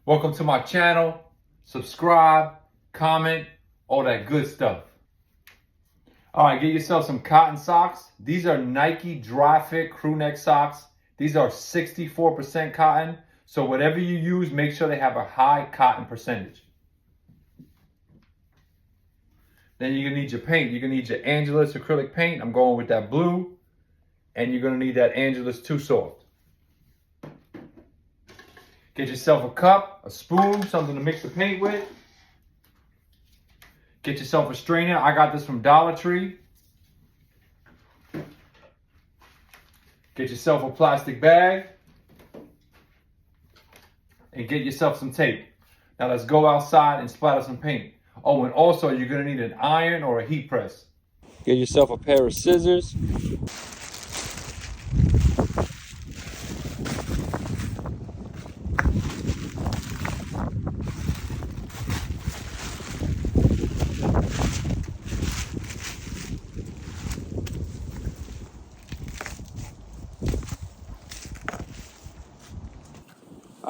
Welcome to my channel. Subscribe, comment, all that good stuff. All right, get yourself some cotton socks. These are Nike dry fit crew neck socks. These are 64% cotton. So whatever you use, make sure they have a high cotton percentage. Then you're gonna need your paint. You're gonna need your Angelus acrylic paint. I'm going with that blue. And you're gonna need that Angelus Too Soft. Get yourself a cup, a spoon, something to mix the paint with. Get yourself a strainer. I got this from Dollar Tree. Get yourself a plastic bag. And get yourself some tape. Now let's go outside and splatter some paint. Oh, and also you're gonna need an iron or a heat press. Get yourself a pair of scissors.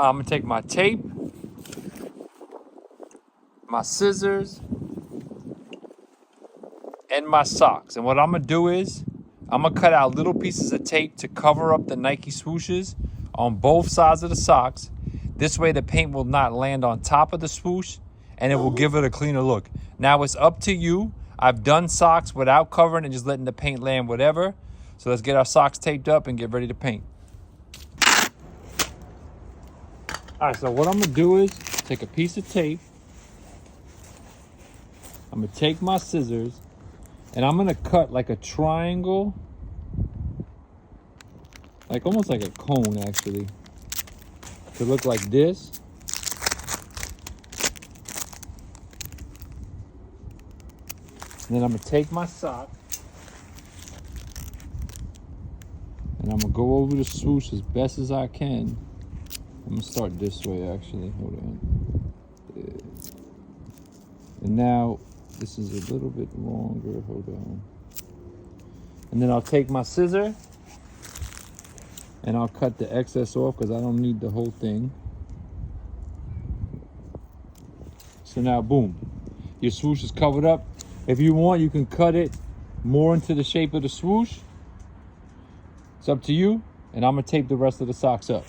I'm gonna take my tape, my scissors, and my socks. And what I'm gonna do is, I'm gonna cut out little pieces of tape to cover up the Nike swooshes on both sides of the socks. This way the paint will not land on top of the swoosh and it will give it a cleaner look. Now it's up to you. I've done socks without covering and just letting the paint land whatever. So let's get our socks taped up and get ready to paint. All right, so what I'm gonna do is take a piece of tape. I'm gonna take my scissors and I'm gonna cut like a triangle, like almost like a cone actually, to look like this. And then I'm gonna take my sock and I'm gonna go over the swoosh as best as I can. I'm gonna start this way actually, hold on. And now this is a little bit longer, hold on. And then I'll take my scissor and I'll cut the excess off because I don't need the whole thing. So now boom, your swoosh is covered up. If you want, you can cut it more into the shape of the swoosh. It's up to you. And I'm gonna tape the rest of the socks up.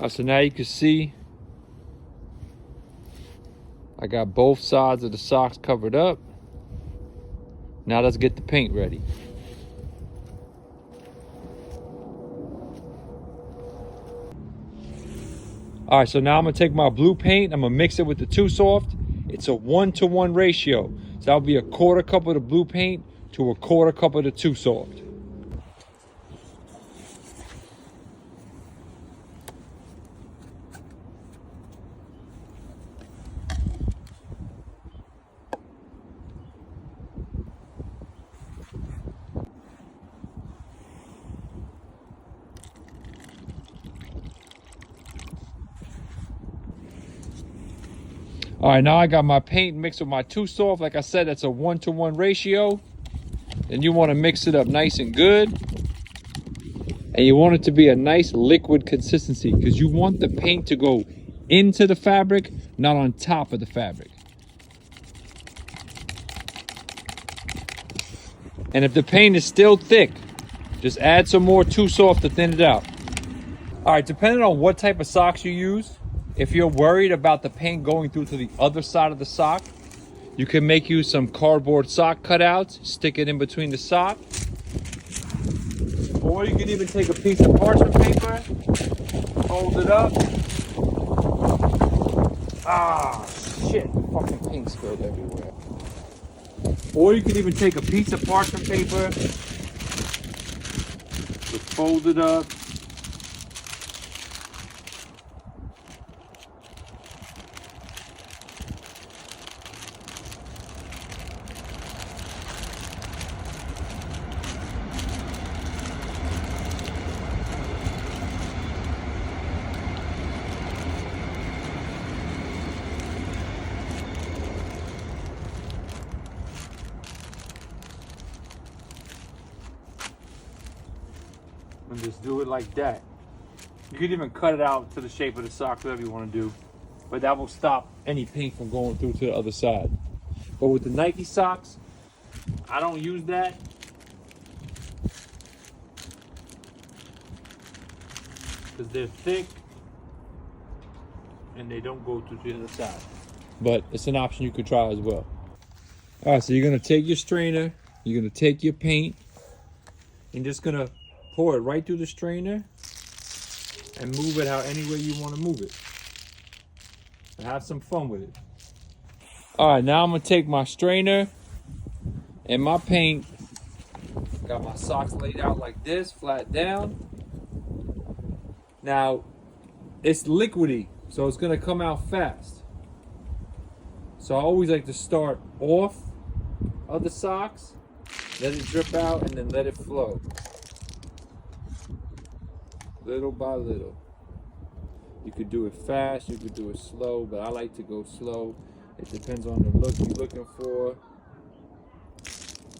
So now you can see I got both sides of the socks covered up. Now let's get the paint ready. All right, so now I'm gonna take my blue paint, I'm gonna mix it with the Too Soft. It's a 1-to-1 ratio. So that'll be a 1/4 cup of the blue paint to a 1/4 cup of the Too Soft. All right, now I got my paint mixed with my Too Soft. Like I said, that's a 1-to-1 ratio. Then you want to mix it up nice and good. And you want it to be a nice liquid consistency because you want the paint to go into the fabric, not on top of the fabric. And if the paint is still thick, just add some more Too Soft to thin it out. All right, depending on what type of socks you use, if you're worried about the paint going through to the other side of the sock, you can make use some cardboard sock cutouts, stick it in between the sock. Or you can even take a piece of parchment paper, fold it up. Ah, shit, fucking paint spilled everywhere. Or you can even take a piece of parchment paper, just fold it up. And just do it like that. You could even cut it out to the shape of the sock, whatever you want to do, but that will stop any paint from going through to the other side. But with the Nike socks, I don't use that. Because they're thick and they don't go through to the other side. But it's an option you could try as well. All right, so you're gonna take your strainer, you're gonna take your paint, and just gonna pour it right through the strainer and move it how any way you want to move it. And have some fun with it. All right, now I'm gonna take my strainer and my paint. Got my socks laid out like this, flat down. Now, it's liquidy, so it's gonna come out fast. So I always like to start off of the socks, let it drip out, and then let it flow. Little by little. You could do it fast, you could do it slow, but I like to go slow. It depends on the look you're looking for.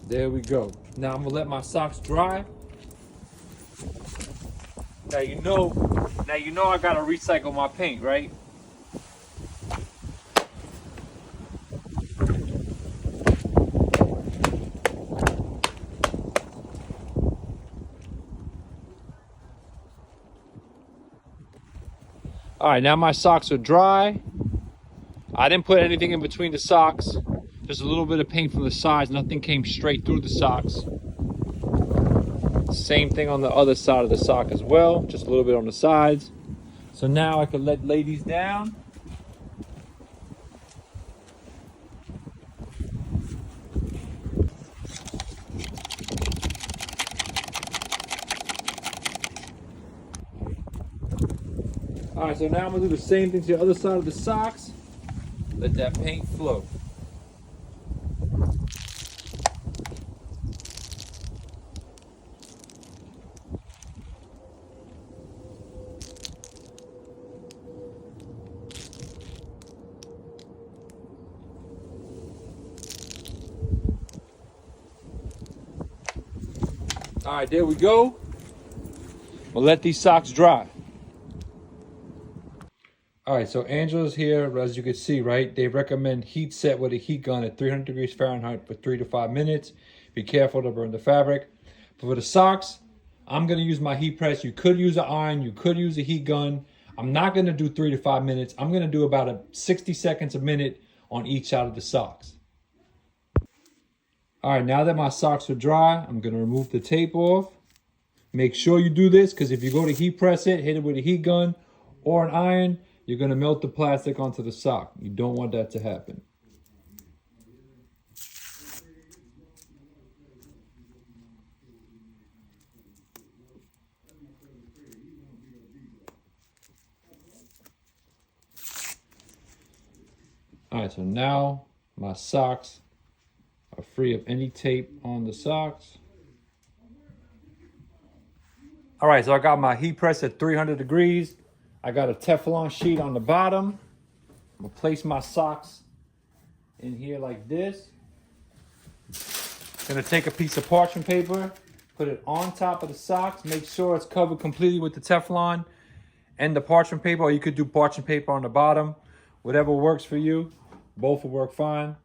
There we go. Now I'm gonna let my socks dry. Now you know I gotta recycle my paint, right? All right, now my socks are dry. I didn't put anything in between the socks. Just a little bit of paint from the sides. Nothing came straight through the socks. Same thing on the other side of the sock as well. Just a little bit on the sides. So now I can lay these down. All right, so now I'm gonna do the same thing to the other side of the socks. Let that paint flow. All right, there we go. We'll let these socks dry. All right, so Angelus here, as you can see, right? They recommend heat set with a heat gun at 300 degrees Fahrenheit for 3 to 5 minutes. Be careful to burn the fabric. But for the socks, I'm gonna use my heat press. You could use an iron, you could use a heat gun. I'm not gonna do 3 to 5 minutes. I'm gonna do about 60 seconds a minute on each side of the socks. All right, now that my socks are dry, I'm gonna remove the tape off. Make sure you do this, because if you go to heat press it, hit it with a heat gun or an iron, you're gonna melt the plastic onto the sock. You don't want that to happen. All right, so now my socks are free of any tape on the socks. All right, so I got my heat press at 300 degrees. I got a Teflon sheet on the bottom. I'm gonna place my socks in here like this. Gonna take a piece of parchment paper, Put it on top of the socks. Make sure it's covered completely with the Teflon and the parchment paper, or you could do parchment paper on the bottom. Whatever works for you. Both will work fine.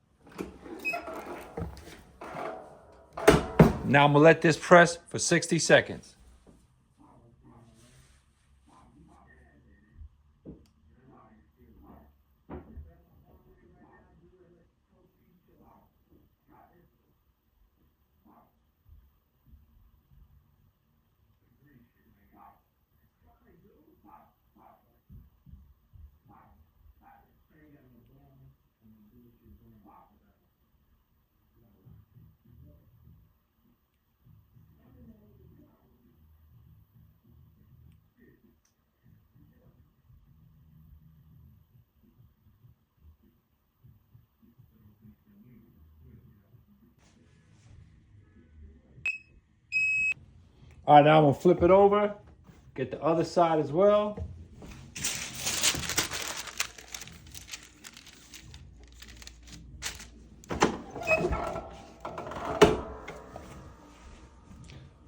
Now I'm gonna let this press for 60 seconds. All right, now I'm gonna flip it over, get the other side as well.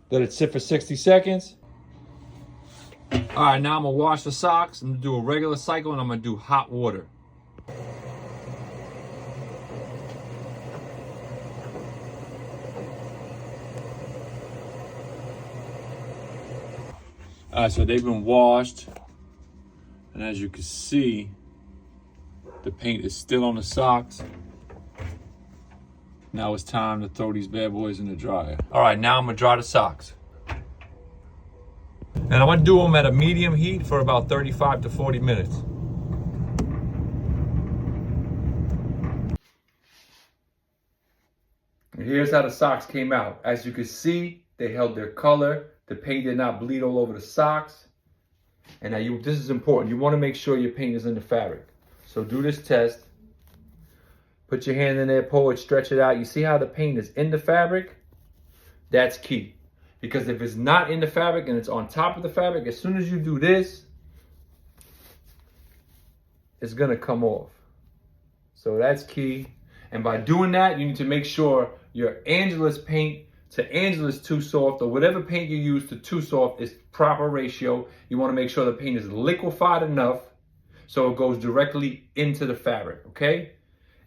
Let it sit for 60 seconds. All right, now I'm gonna wash the socks. I'm gonna do a regular cycle and I'm gonna do hot water. All right, so they've been washed. And as you can see, the paint is still on the socks. Now it's time to throw these bad boys in the dryer. All right, now I'm gonna dry the socks. And I'm gonna do them at a medium heat for about 35 to 40 minutes. And here's how the socks came out. As you can see, they held their color. The paint did not bleed all over the socks. And now this is important. You wanna make sure your paint is in the fabric. So do this test. Put your hand in there, pull it, stretch it out. You see how the paint is in the fabric? That's key. Because if it's not in the fabric and it's on top of the fabric, as soon as you do this, it's gonna come off. So that's key. And by doing that, you need to make sure your Angelus paint to Angelus Too Soft, or whatever paint you use to Too Soft, is proper ratio. You wanna make sure the paint is liquefied enough so it goes directly into the fabric, okay?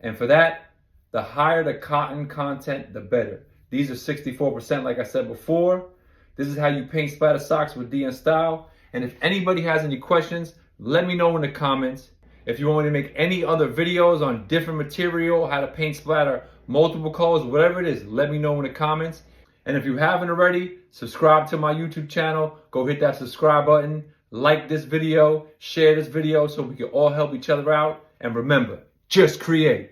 And for that, the higher the cotton content, the better. These are 64%, like I said before. This is how you paint splatter socks with Dnstyle. And if anybody has any questions, let me know in the comments. If you want me to make any other videos on different material, how to paint splatter multiple colors, whatever it is, let me know in the comments. And if you haven't already, subscribe to my YouTube channel. Go hit that subscribe button, like this video, share this video so we can all help each other out. And remember, just create.